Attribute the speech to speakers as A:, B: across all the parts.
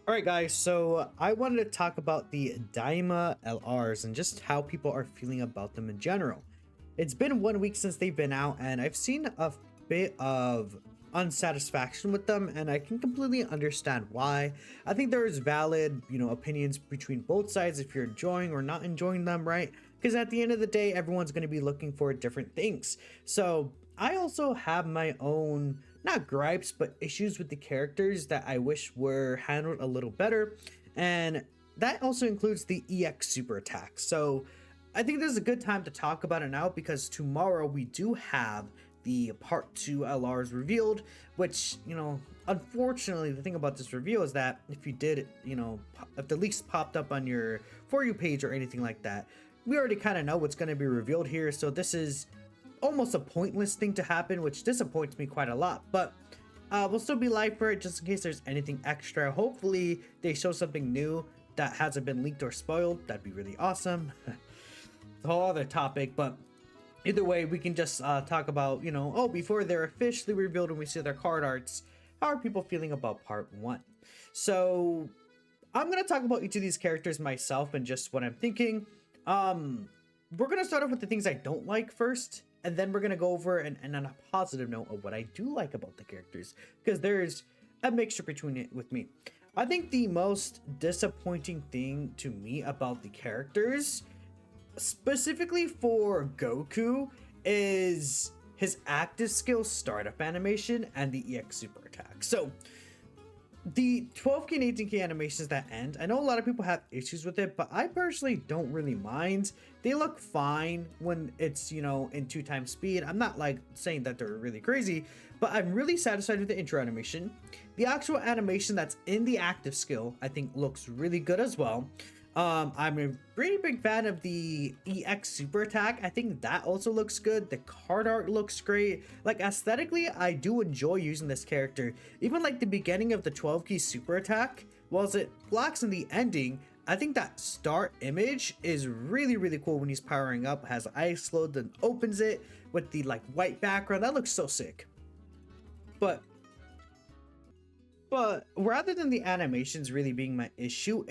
A: Alright guys, so I wanted to talk about the Daima LRs and just how people are feeling about them in general. It's been 1 week since they've been out and I've seen a bit of unsatisfaction with them, and I can completely understand why. I think there's valid, opinions between both sides if you're enjoying or not enjoying them, right? Because at the end of the day, everyone's going to be looking for different things. So I also have my own, not gripes, but issues with the characters that I wish were handled a little better. And that also includes the EX super attack. So I think this is a good time to talk about it now, because tomorrow we do have the part 2 LRs revealed, which, unfortunately the thing about this reveal is that if you did, if the leaks popped up on your For You page or anything like that, we already kind of know what's going to be revealed here. So this is almost a pointless thing to happen, which disappoints me quite a lot, but we'll still be live for it just in case there's anything extra. Hopefully they show something new that hasn't been leaked or spoiled. That'd be really awesome. It's a whole other topic, but either way, we can just talk about, before they're officially revealed and we see their card arts, how are people feeling about part 1? So I'm going to talk about each of these characters myself and just what I'm thinking. We're going to start off with the things I don't like first, and then we're going to go over and on a positive note of what I do like about the characters, because there's a mixture between it with me. I think the most disappointing thing to me about the characters, specifically for Goku, is his active skill startup animation and the EX super attack. So the 12k and 18k animations that end, I know a lot of people have issues with it, but I personally don't really mind. They look fine when it's, in 2 times speed. I'm not like saying that they're really crazy, but I'm really satisfied with the intro animation. The actual animation that's in the active skill, I think, looks really good as well. I'm a pretty big fan of the EX super attack. I think that also looks good. The card art looks great. Like, aesthetically, I do enjoy using this character. Even like the beginning of the 12 key super attack, whilst it blocks in the ending, I think that start image is really, really cool when he's powering up, has ice load, then opens it with the like white background. That looks so sick. But rather than the animations really being my issue,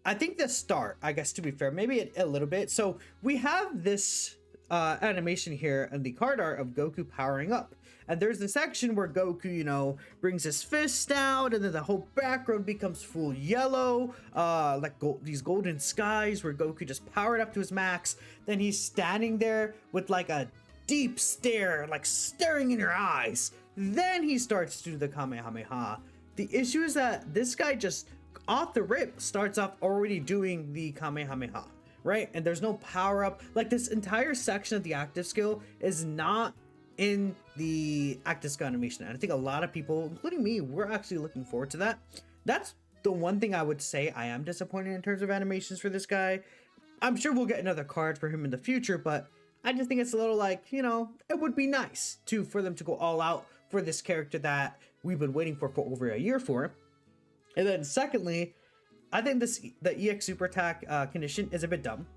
A: I think the start, I guess, to be fair, maybe a little bit. So we have this animation here and the card art of Goku powering up. And there's the section where Goku, brings his fist down, and then the whole background becomes full yellow, like these golden skies where Goku just powered up to his max. Then he's standing there with like a deep stare, like staring in your eyes. Then he starts to do the Kamehameha. The issue is that this guy just off the rip starts off already doing the Kamehameha, right? And there's no power up. Like, this entire section of the active skill is not in the active skill animation, and I think a lot of people, including me, we're actually looking forward to that. That's the one thing I would say I am disappointed in terms of animations for this guy. I'm sure we'll get another card for him in the future, but I just think it's a little like, it would be nice for them to go all out for this character that we've been waiting for over a year for. And then secondly, I think the EX super attack condition is a bit dumb.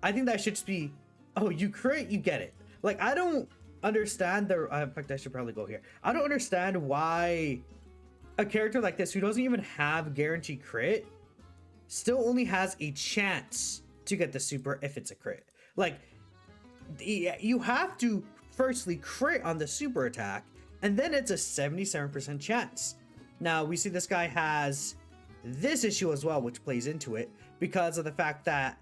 A: I think that should just be, oh, you crit, you get it. Like, I don't understand in fact, I should probably go here. I don't understand why a character like this, who doesn't even have guaranteed crit, still only has a chance to get the super if it's a crit. Like, you have to firstly crit on the super attack, and then it's a 77% chance. Now, we see this guy has this issue as well, which plays into it because of the fact that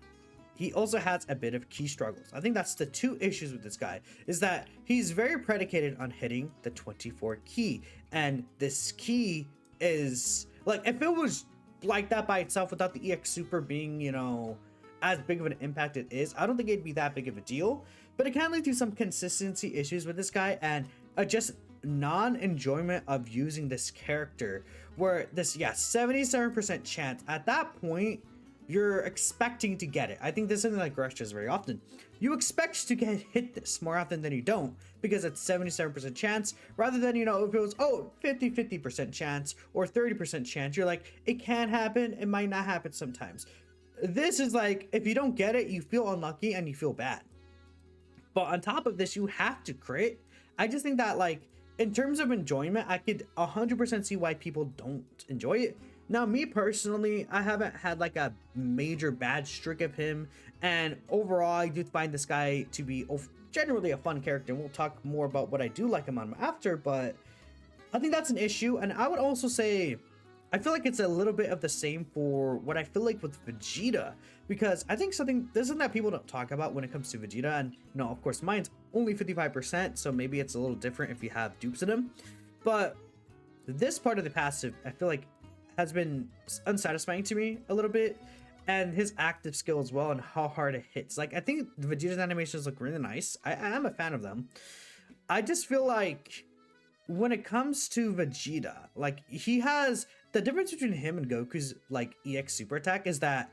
A: he also has a bit of key struggles. I think that's the 2 issues with this guy, is that he's very predicated on hitting the 24 key. And this key is, like, if it was like that by itself without the EX super being, as big of an impact it is, I don't think it'd be that big of a deal. But it can lead to some consistency issues with this guy, and just non-enjoyment of using this character, where this 77% chance, at that point you're expecting to get it. I think this is something like Rush does very often. You expect to hit this more often than you don't, because it's 77% chance, rather than, if it was 50% chance or 30% chance, you're like, it can happen, it might not happen sometimes. This is like, if you don't get it, you feel unlucky and you feel bad. But on top of this, you have to crit. I just think that, like, in terms of enjoyment, I could 100% see why people don't enjoy it. Now, me personally, I haven't had like a major bad streak of him, and overall, I do find this guy to be generally a fun character. And we'll talk more about what I do like him on after, but I think that's an issue. And I would also say, I feel like it's a little bit of the same for what I feel like with Vegeta, because I think something that people don't talk about when it comes to Vegeta, and of course mine's only 55%, so maybe it's a little different if you have dupes in him, but this part of the passive I feel like has been unsatisfying to me a little bit, and his active skill as well and how hard it hits. Like, I think Vegeta's animations look really nice. I am a fan of them. I just feel like when it comes to Vegeta, like, he has the difference between him and Goku's like EX super attack is that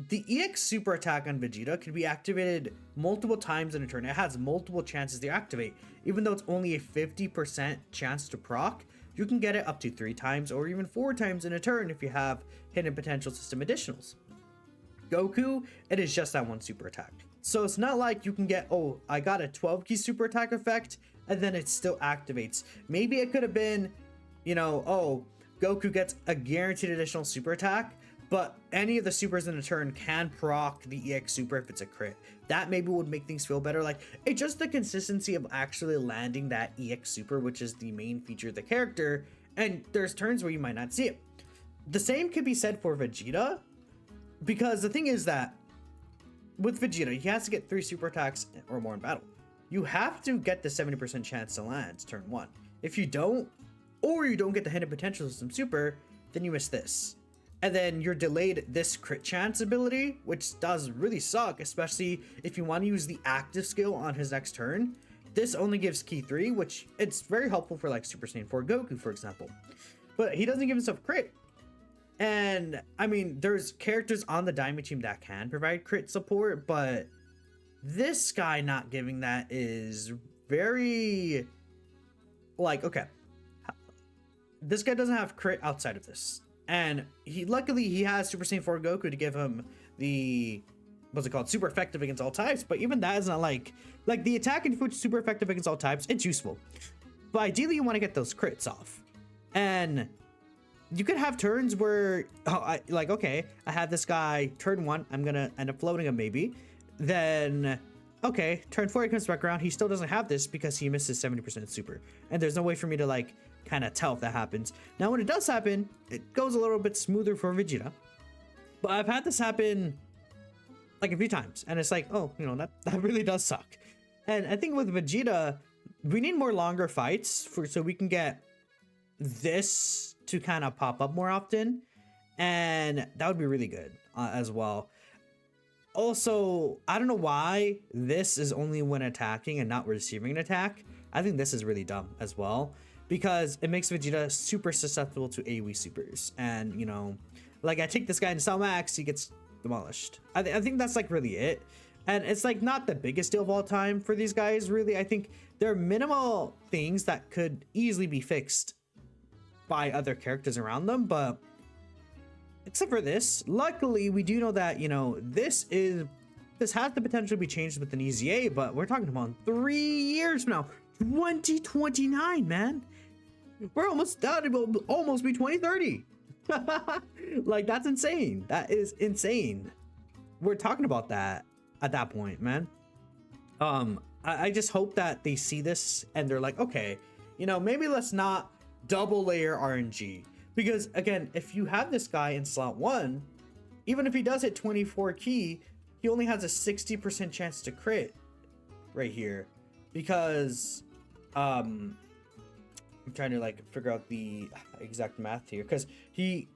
A: the EX super attack on Vegeta can be activated multiple times in a turn. It has multiple chances to activate. Even though it's only a 50% chance to proc, you can get it up to 3 times or even 4 times in a turn if you have hidden potential system additionals. Goku, it is just that one super attack. So it's not like you can get, oh, I got a 12 key super attack effect and then it still activates. Maybe it could have been, oh, Goku gets a guaranteed additional super attack, but any of the supers in a turn can proc the EX super if it's a crit. That maybe would make things feel better. Like, it's just the consistency of actually landing that EX super, which is the main feature of the character, and there's turns where you might not see it. The same could be said for Vegeta, because the thing is that with Vegeta, he has to get 3 super attacks or more in battle. You have to get the 70% chance to land turn 1. If you don't, or you don't get the hidden potential system super, then you miss this. And then you're delayed this crit chance ability, which does really suck, especially if you want to use the active skill on his next turn. This only gives key 3, which it's very helpful for like Super Saiyan 4 Goku, for example. But he doesn't give himself crit. And I mean, there's characters on the Daima team that can provide crit support, but this guy not giving that is very, like, okay. This guy doesn't have crit outside of this. And luckily he has Super Saiyan 4 Goku to give him the, what's it called, super effective against all types. But even that is not like the attack and which super effective against all types, it's useful. But ideally you want to get those crits off. And you could have turns where, okay, I have this guy turn 1, I'm gonna end up floating him maybe. Then, okay, turn 4 he comes back around, he still doesn't have this because he misses 70% super. And there's no way for me to like kind of tell if that happens. Now when it does happen, it goes a little bit smoother for Vegeta, but I've had this happen like a few times and it's like, oh, that really does suck. And I think with Vegeta, we need more longer fights so we can get this to kind of pop up more often, and that would be really good as well. Also, I don't know why this is only when attacking and not receiving an attack. I think this is really dumb as well, because it makes Vegeta super susceptible to AoE supers. And, like I take this guy into Cell Max, he gets demolished. I think that's like really it. And it's like not the biggest deal of all time for these guys, really. I think there are minimal things that could easily be fixed by other characters around them, but except for this, luckily we do know that, this has the potential to be changed with an EZA, but we're talking about 3 years from now, 2029, man. We're almost done. It will almost be 2030. Like, that's insane. That is insane. We're talking about that at that point, man. I just hope that they see this and they're like, okay, maybe let's not double layer RNG, because again, if you have this guy in slot 1, even if he does hit 24 key, he only has a 60% chance to crit right here, because I'm trying to like figure out the exact math here, because he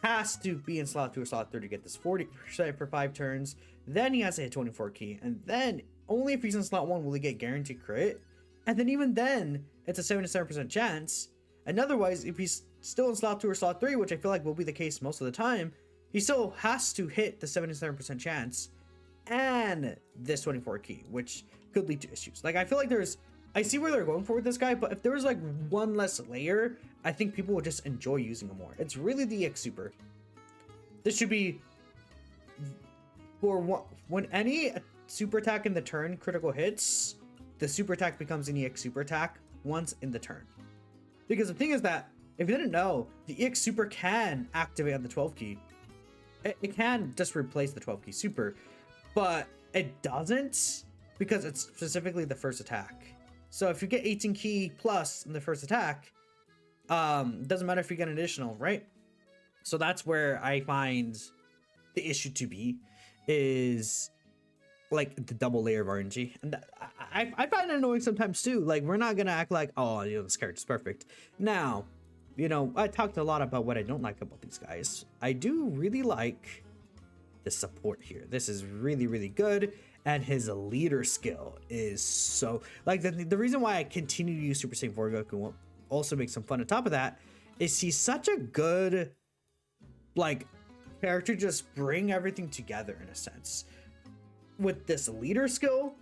A: has to be in slot 2 or slot 3 to get this 40% for 5 turns, then he has to hit 24 key, and then only if he's in slot 1 will he get guaranteed crit, and then even then it's a 77% chance. And otherwise, if he's still in slot 2 or slot 3, which I feel like will be the case most of the time, he still has to hit the 77% chance and this 24 key, which could lead to issues. Like, I feel like I see where they're going for with this guy, but if there was like one less layer, I think people would just enjoy using him more. It's really the EX super. This should be for when any super attack in the turn critical hits, the super attack becomes an EX super attack once in the turn. Because the thing is that, if you didn't know, the EX Super can activate on the 12 key. It can just replace the 12 key Super, but it doesn't because it's specifically the first attack. So if you get 18 key plus in the first attack, doesn't matter if you get an additional, right? So that's where I find the issue to be, is like the double layer of RNG. And I find it annoying sometimes too. Like, we're not gonna act like, oh, you know, this character's perfect. Now, you know, I talked a lot about what I don't like about these guys. I do really like the support here. This is really, really good. And his leader skill is so, like, the reason why I continue to use Super Saiyan 4 Goku will also make some fun on top of that is he's such a good, like, character, just bring everything together in a sense. With this leader skill,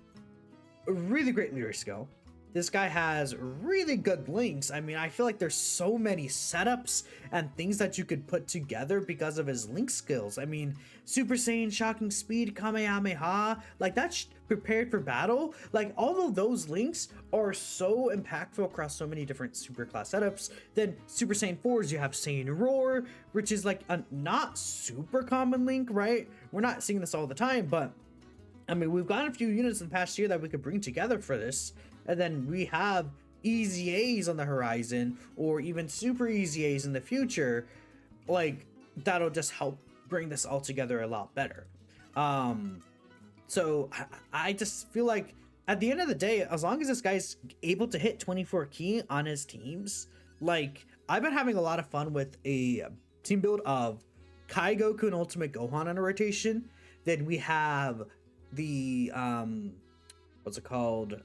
A: a really great leader skill. This guy has really good links. I mean, I feel like there's so many setups and things that you could put together because of his link skills. I mean, Super Saiyan, Shocking Speed, Kamehameha, like that's prepared for battle. Like, all of those links are so impactful across so many different super class setups. Then Super Saiyan 4s, you have Saiyan Roar, which is like a not super common link, right? We're not seeing this all the time, but I mean, we've gotten a few units in the past year that we could bring together for this. And then we have easy A's on the horizon, or even super easy A's in the future. Like, that'll just help bring this all together a lot better. So I just feel like at the end of the day, as long as this guy's able to hit 24 key on his teams, like, I've been having a lot of fun with a team build of Kai Goku and Ultimate Gohan on a rotation. Then we have the what's it called,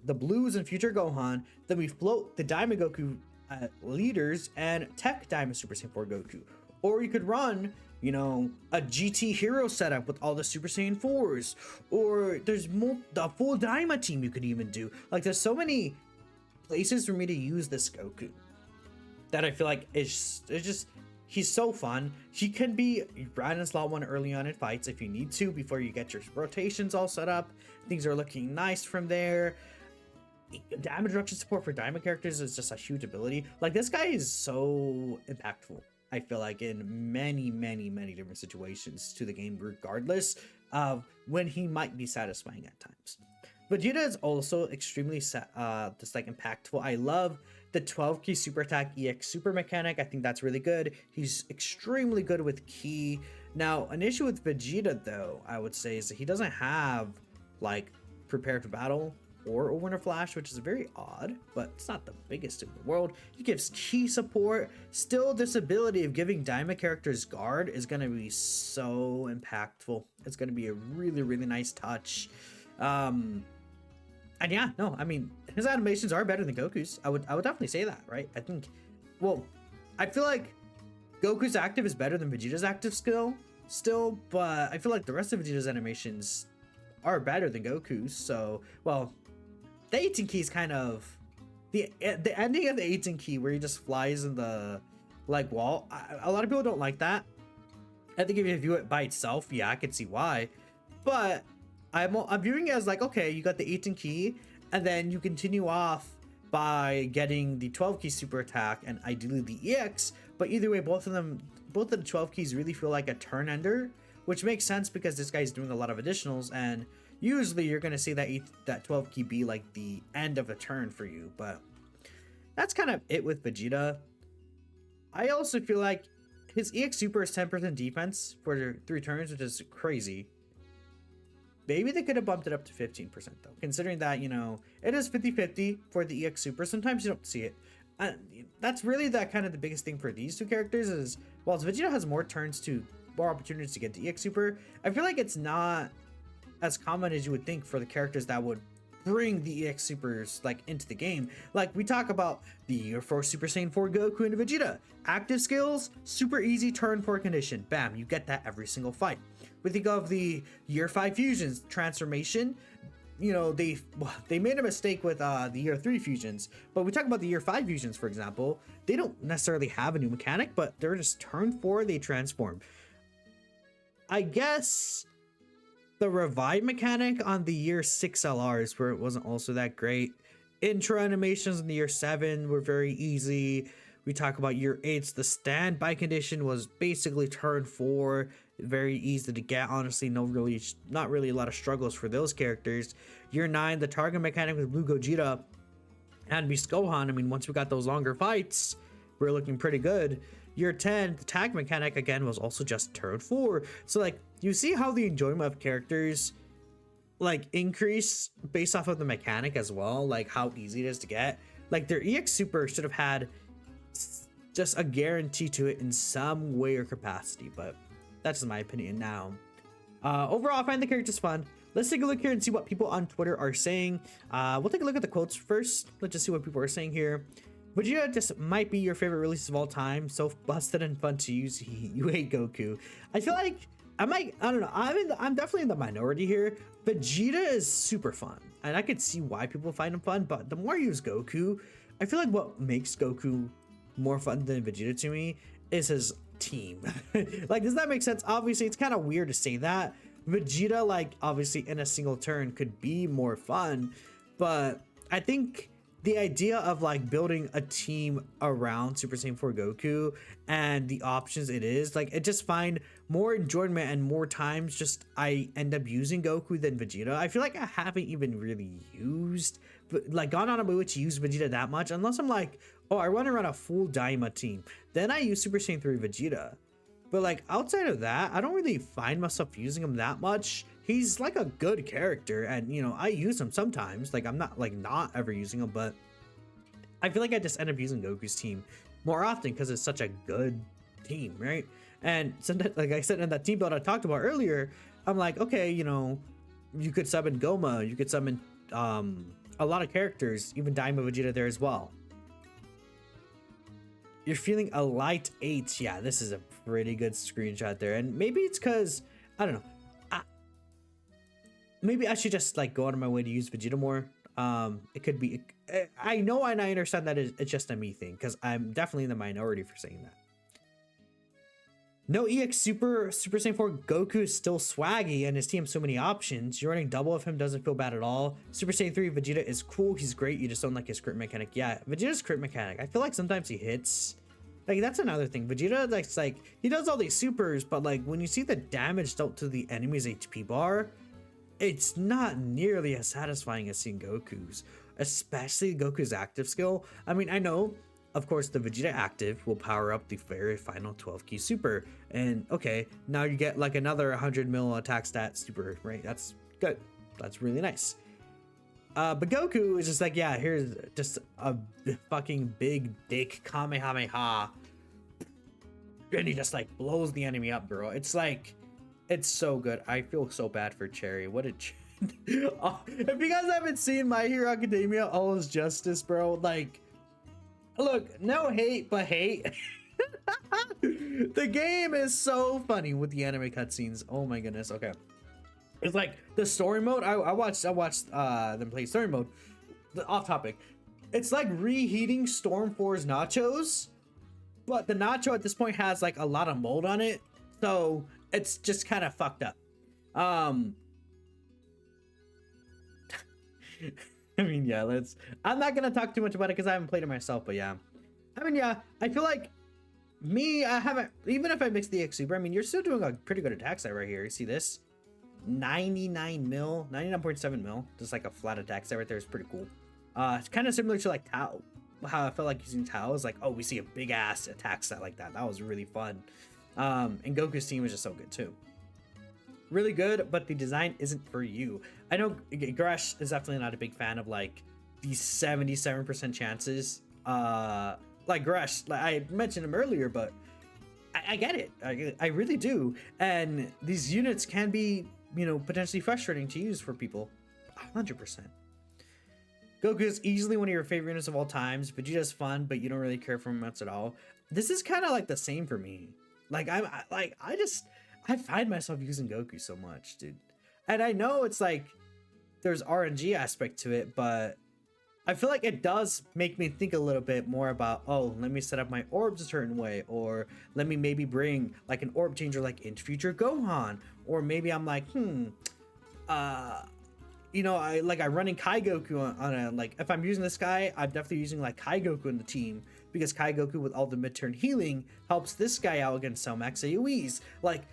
A: the Blues and Future Gohan. Then we float the Daima Goku leaders and Tech Daima Super Saiyan 4 Goku. Or you could run, you know, a GT hero setup with all the Super Saiyan 4s, or there's the full Daima team you could even do. Like, there's so many places for me to use this Goku that I feel like it's just, he's so fun. He can be ran in slot 1 early on in fights if you need to, before you get your rotations all set up. Things are looking nice from there. Damage reduction support for Daima characters is just a huge ability. Like, this guy is so impactful, I feel like, in many, many, many different situations to the game, regardless of when he might be satisfying at times. Vegeta is also extremely just like impactful. I love the 12 key super attack EX super mechanic. I think that's really good. He's extremely good with ki. Now, an issue with Vegeta, though, I would say, is that he doesn't have like prepare for battle or a Winter Flash, which is very odd, but it's not the biggest in the world. He gives key support. Still, this ability of giving Daima characters guard is going to be so impactful. It's going to be a really, really nice touch. And yeah, no, I mean, his animations are better than Goku's. I would definitely say that, right? I think, well, I feel like Goku's active is better than Vegeta's active skill still, but I feel like the rest of Vegeta's animations are better than Goku's. So, well, the 18 key is kind of the ending of the 18 key where he just flies in the like wall. A lot of people don't like that. I think if you view it by itself, yeah, I could see why, but I'm viewing it as like, okay, you got the 18 key, and then you continue off by getting the 12 key super attack and ideally the EX. But either way, both of the 12 keys really feel like a turn ender, which makes sense because this guy's doing a lot of additionals, and usually you're gonna see that 12 key be like the end of a turn for you. But that's kind of it with Vegeta. I also feel like his EX super is 10% defense for 3 turns, which is crazy. Maybe they could have bumped it up to 15% though, considering that, you know, it is 50-50 for the EX super. Sometimes you don't see it. That's really that kind of the biggest thing for these two characters is, whilst Vegeta has more opportunities to get the EX super, I feel like it's not as common as you would think for the characters that would bring the EX supers like into the game. Like, we talk about the Year 4 Super Saiyan 4 Goku and Vegeta. Active skills, super easy turn 4 condition. Bam, you get that every single fight. We think of the Year 5 fusions transformation. You know, they made a mistake with the Year 3 fusions, but we talk about the Year 5 fusions, for example. They don't necessarily have a new mechanic, but they're just turn 4, they transform. I guess the revive mechanic on the Year 6 LRs, where it wasn't also that great, intro animations in the year 7 were very easy. We talk about year 8's the standby condition was basically turn 4, very easy to get. Honestly, not really a lot of struggles for those characters. Year 9, the target mechanic with Blue Gogeta and Beast Gohan. I mean, once we got those longer fights, we're looking pretty good. Year 10, the tag mechanic again was also just turn 4. So like, you see how the enjoyment of characters like increase based off of the mechanic as well, like how easy it is to get. Like their EX Super should have had just a guarantee to it in some way or capacity, but that's just my opinion now. Overall, I find the characters fun. Let's take a look here and see what people on Twitter are saying. We'll take a look at the quotes first. Let's just see what people are saying here. Vegeta just might be your favorite release of all time. So busted and fun to use. You hate Goku. I feel like I don't know. I'm definitely in the minority here. Vegeta is super fun, and I could see why people find him fun. But the more I use Goku, I feel like what makes Goku more fun than Vegeta to me is his team. Like, does that make sense? Obviously, it's kind of weird to say that. Vegeta, like, obviously in a single turn could be more fun, but I think the idea of like building a team around Super Saiyan 4 Goku and the options it is, like, it just find more enjoyment, and more times just I end up using Goku than Vegeta. I feel like I haven't even really gone on a move to use Vegeta that much, unless I'm like, oh, I want to run a full Daima team, then I use Super Saiyan 3 Vegeta. But like outside of that, I don't really find myself using him that much. He's like a good character, and you know, I use him sometimes. Like, I'm not like not ever using him, but I feel like I just end up using Goku's team more often because it's such a good team, right? And sometimes, like I said in that team build I talked about earlier, I'm like, okay, you know, you could summon Goma, you could summon a lot of characters, even Daima Vegeta there as well. You're feeling a light 8. Yeah, this is a pretty good screenshot there. And maybe it's because, I don't know. Maybe I should just like go out of my way to use Vegeta more. It could be, I know, and I understand that it's just a me thing, because I'm definitely in the minority for saying that. No EX Super Saiyan 4 Goku is still swaggy, and his team has so many options. You're running double of him doesn't feel bad at all. Super Saiyan 3 Vegeta is cool. He's great. You just don't like his crit mechanic. Yeah, Vegeta's crit mechanic, I feel like sometimes he hits. Like, that's another thing. Vegeta, like he does all these supers, but like when you see the damage dealt to the enemy's HP bar, it's not nearly as satisfying as seeing Goku's, especially Goku's active skill. I mean, I know, of course, the Vegeta active will power up the very final 12 key super, and okay, now you get like another 100 mil attack stat super, right? That's good. That's really nice. But Goku is just like, yeah, here's just a fucking big dick Kamehameha, and he just like blows the enemy up, bro. It's like, it's so good. I feel so bad for Cherry. What a oh, if you guys haven't seen My Hero Academia All Is Justice, bro, like, look, no hate, but hate. The game is so funny with the anime cutscenes. Oh my goodness. Okay, it's like the story mode. I watched them play story mode. Off topic. It's like reheating Storm 4's nachos, but the nacho at this point has like a lot of mold on it, so it's just kind of fucked up. I mean, yeah, I'm not gonna talk too much about it because I haven't played it myself, but yeah. I mean, yeah, I feel like I haven't, even if I mix the EX Super, I mean, you're still doing a pretty good attack stat right here. You see this? 99 mil, 99.7 mil, just like a flat attack stat right there is pretty cool. It's kind of similar to like Tao, how I felt like using Tao is like, oh, we see a big ass attack stat like that. That was really fun. And Goku's team is just so good too. Really good, but the design isn't for you. I know Gresh is definitely not a big fan of like these 77% chances. Like Gresh, like I mentioned him earlier, but I get it. I really do. And these units can be, you know, potentially frustrating to use for people. 100%. Goku is easily one of your favorite units of all times. Vegeta's fun, but you don't really care for him much at all. This is kind of like the same for me. Like I find myself using Goku so much, dude. And I know it's like there's RNG aspect to it, but I feel like it does make me think a little bit more about, oh, let me set up my orbs a certain way, or let me maybe bring like an orb changer like into future Gohan, or maybe I'm like, you know, I'm running Kai Goku on a, like, if I'm using this guy, I'm definitely using like Kai Goku in the team, because Kai Goku with all the mid-turn healing helps this guy out against some max AoEs. Like,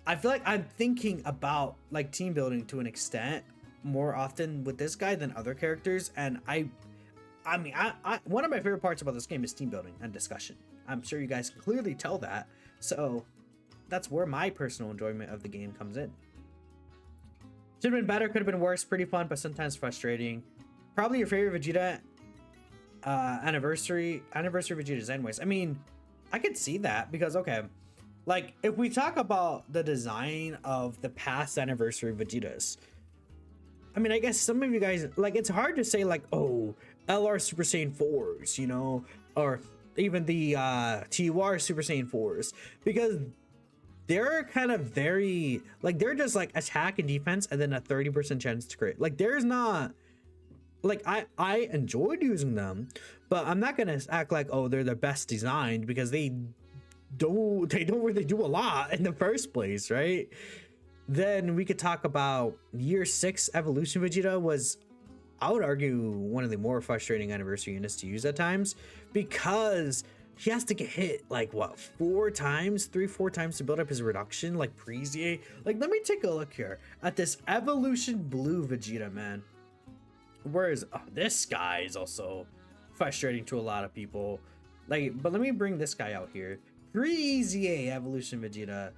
A: I feel like I'm thinking about like team building to an extent more often with this guy than other characters, and I mean, one of my favorite parts about this game is team building and discussion. I'm sure you guys can clearly tell that. So that's where my personal enjoyment of the game comes in. Should have been better, could have been worse, pretty fun, but sometimes frustrating. Probably your favorite Vegeta anniversary Vegetas anyways. I mean, I could see that because, okay, like if we talk about the design of the past anniversary Vegetas, I mean, I guess some of you guys, like, it's hard to say like, oh, LR Super Saiyan 4s, you know, or even the TUR Super Saiyan 4s, because they're kind of very, like, they're just like attack and defense and then a 30% chance to crit. Like, there's not, like, I enjoyed using them, but I'm not gonna act like, oh, they're the best designed, because they don't really do a lot in the first place, right? Then we could talk about year 6 evolution Vegeta was, I would argue, one of the more frustrating anniversary units to use at times, because he has to get hit like what, 4 times, 4 times to build up his reduction, like Prezi. Like, let me take a look here at this evolution blue Vegeta, man. Whereas this guy is also frustrating to a lot of people. Like, but let me bring this guy out here. Prezi evolution Vegeta.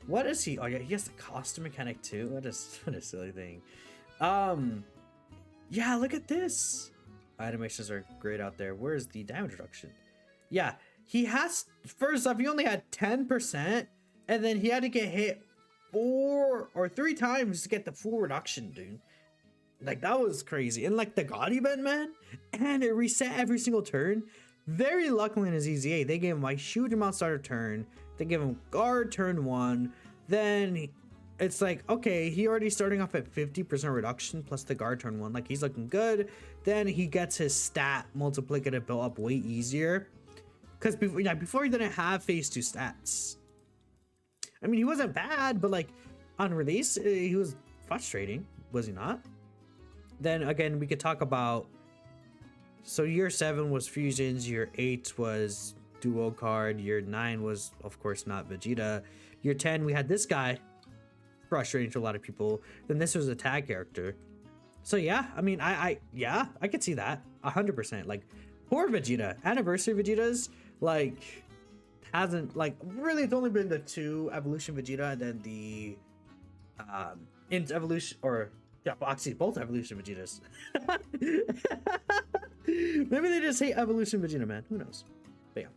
A: What is he? Oh yeah, he has the costume mechanic too. What a silly thing. Yeah, look at this. Animations are great out there. Where's the damage reduction? Yeah, he has, first off, he only had 10%, and then he had to get hit 4 or 3 times to get the full reduction, dude. Like, that was crazy. And like the God event, man, and it reset every single turn. Very luckily in his EZA, they gave him a huge amount starter turn. They gave him guard turn 1. Then it's like, okay, he already starting off at 50% reduction plus the guard turn 1. Like, he's looking good. Then he gets his stat multiplicative built up way easier. Because before he didn't have phase 2 stats. I mean, he wasn't bad, but like on release, he was frustrating, was he not? Then again, we could talk about, so year 7 was fusions, year 8 was duo card, year 9 was of course not Vegeta, year 10 we had this guy, frustrating to a lot of people. Then this was a tag character. So yeah, I mean, I could see that 100%. Like, poor Vegeta, anniversary Vegetas, like, hasn't, like, really, it's only been the 2 evolution Vegeta and then the in evolution, or yeah, well, actually both evolution Vegetas. Maybe they just hate evolution Vegeta, man, who knows. But yeah,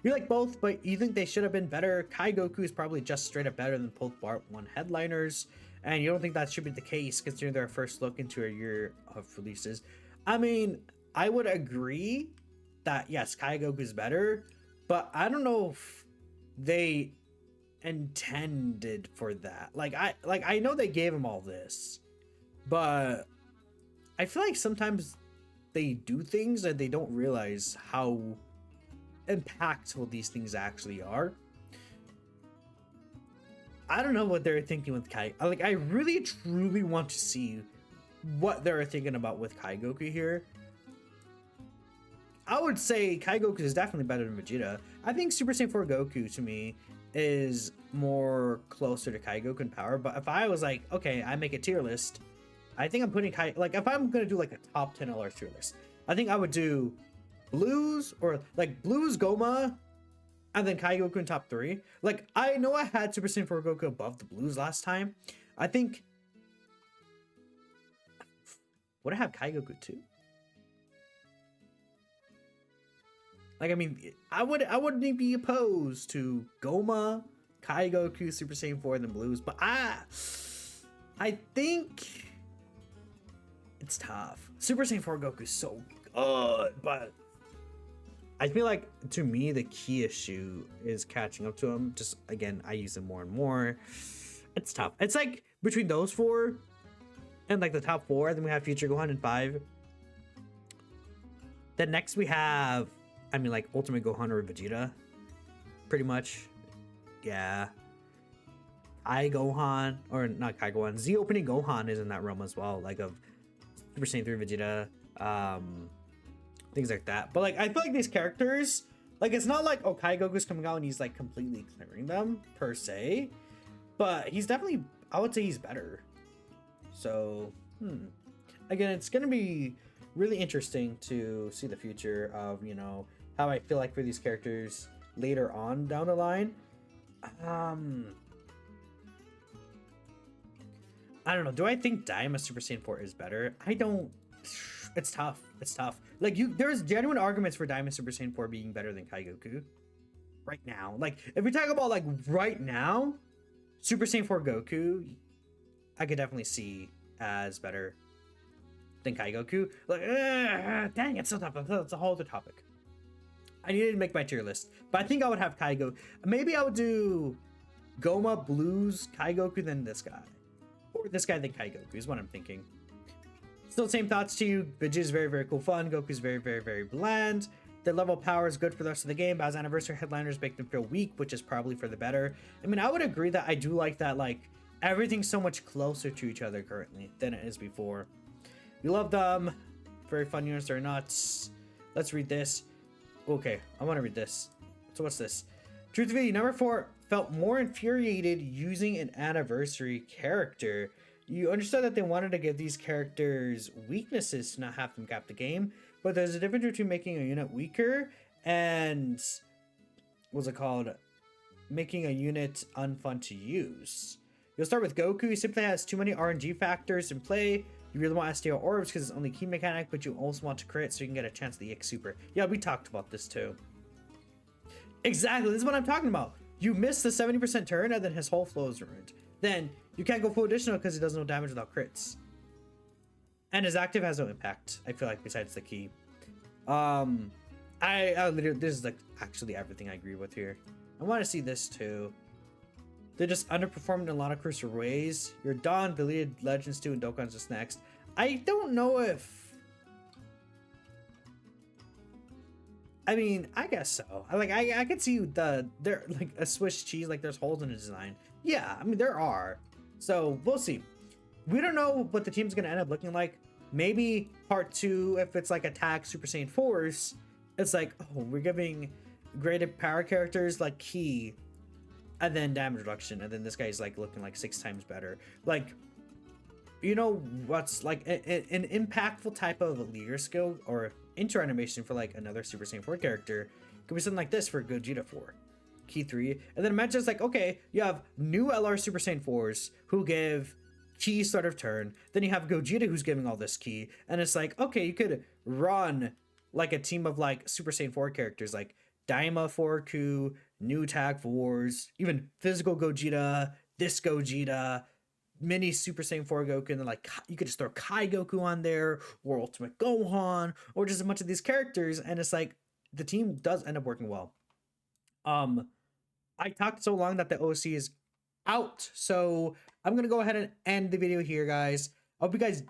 A: you like both, but you think they should have been better. Kai Goku is probably just straight up better than both Part 1 headliners, and you don't think that should be the case considering their first look into a year of releases. I mean, I would agree that yes, Kai Goku is better, but I don't know if they intended for that. Like I know they gave him all this, but I feel like sometimes they do things and they don't realize how impactful these things actually are. I don't know what they're thinking with Kai. Like, I really truly want to see what they're thinking about with Kai Goku here. I would say Kai Goku is definitely better than Vegeta. I think Super Saiyan 4 Goku to me is more closer to Kai Goku in power, but if I was like, okay, I make a tier list, I think I'm putting Kai, like, if I'm gonna do like a top 10 LR tier list, I think I would do Blues, or like Blues, Goma, and then Kai Goku in top 3. Like, I know I had Super Saiyan 4 Goku above the Blues last time. I think, would I have Kai Goku too? Like, I mean, I wouldn't be opposed to Goma, Kai Goku, Super Saiyan 4, and then Blues, but I think it's tough. Super Saiyan 4 Goku is so good, but I feel like, to me, the key issue is catching up to him. Just, again, I use him more and more. It's tough. It's like between those 4 and like the top 4, then we have Future Gohan in 5. Then next we have, I mean, like Ultimate Gohan or Vegeta, pretty much. Yeah. Kai Gohan, or not Kai Gohan, Z opening Gohan is in that realm as well, like of Super Saiyan 3 Vegeta, things like that. But like I feel like these characters, like it's not like, oh, Kai Goku's coming out and he's like completely clearing them per se, but he's definitely, I would say he's better. So again, it's gonna be really interesting to see the future of, you know, how I feel like for these characters later on down the line. I don't know. Do I think Daima Super Saiyan 4 is better? I don't. It's tough. It's tough. Like there's genuine arguments for Daima Super Saiyan 4 being better than Kai Goku right now. Like if we talk about like right now, Super Saiyan 4 Goku, I could definitely see as better than Kai Goku. Like, dang, it's so tough. It's a whole other topic. I needed to make my tier list, but I think I would have Kai Goku. Maybe I would do Goma Blues Kai Goku than this guy. Or this guy than Kai Goku is what I'm thinking. Still same thoughts to you. Vegeta's very, very cool fun. Goku's very, very, very bland. Their level of power is good for the rest of the game, but as anniversary headliners make them feel weak, which is probably for the better. I mean, I would agree that I do like that, like, everything's so much closer to each other currently than it is before. We love them. Very fun units, they're nuts. Let's read this. Okay, I want to read this. So what's this? Truthfully, number 4 felt more infuriated using an anniversary character. You understood that they wanted to give these characters weaknesses to not have them cap the game, but there's a difference between making a unit weaker and what's it called? Making a unit unfun to use. You'll start with Goku. He simply has too many RNG factors in play. You really want to steal orbs because it's only key mechanic, but you also want to crit so you can get a chance at the EX Super. Yeah, we talked about this too. Exactly, this is what I'm talking about. You miss the 70% turn and then his whole flow is ruined. Then you can't go full additional because he does no damage without crits. And his active has no impact, I feel like, besides the key. I literally, this is like actually everything I agree with here. I want to see this too. They're just underperformed in a lot of crucial ways. You're done, deleted Legends 2 and Dokkans is next. I don't know if... I mean, I guess so. I could see there like a Swiss cheese, like there's holes in the design. Yeah, I mean there are. So we'll see. We don't know what the team's gonna end up looking like. Maybe part 2, if it's like Attack Super Saiyan Force, it's like, oh, we're giving graded power characters like key, and then damage reduction, and then this guy's like looking like 6 times better. Like, you know what's like an impactful type of leader skill or intro animation for like another Super Saiyan 4 character could be something like this for Vegeta 4. Key 3. And then imagine it's like, okay, you have new LR Super Saiyan 4s who give key start of turn. Then you have Gogeta who's giving all this key. And it's like, okay, you could run like a team of like Super Saiyan 4 characters like Daima 4Ku, New Tag 4s, even Physical Gogeta, this Gogeta, mini Super Saiyan 4 Goku, and then like you could just throw Kai Goku on there, or Ultimate Gohan, or just a bunch of these characters, and it's like the team does end up working well. I talked so long that the OC is out, so I'm gonna go ahead and end the video here, guys. I hope you guys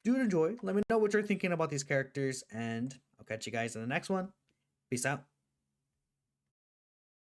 A: do enjoy. Let me know what you're thinking about these characters, and I'll catch you guys in the next one. Peace out.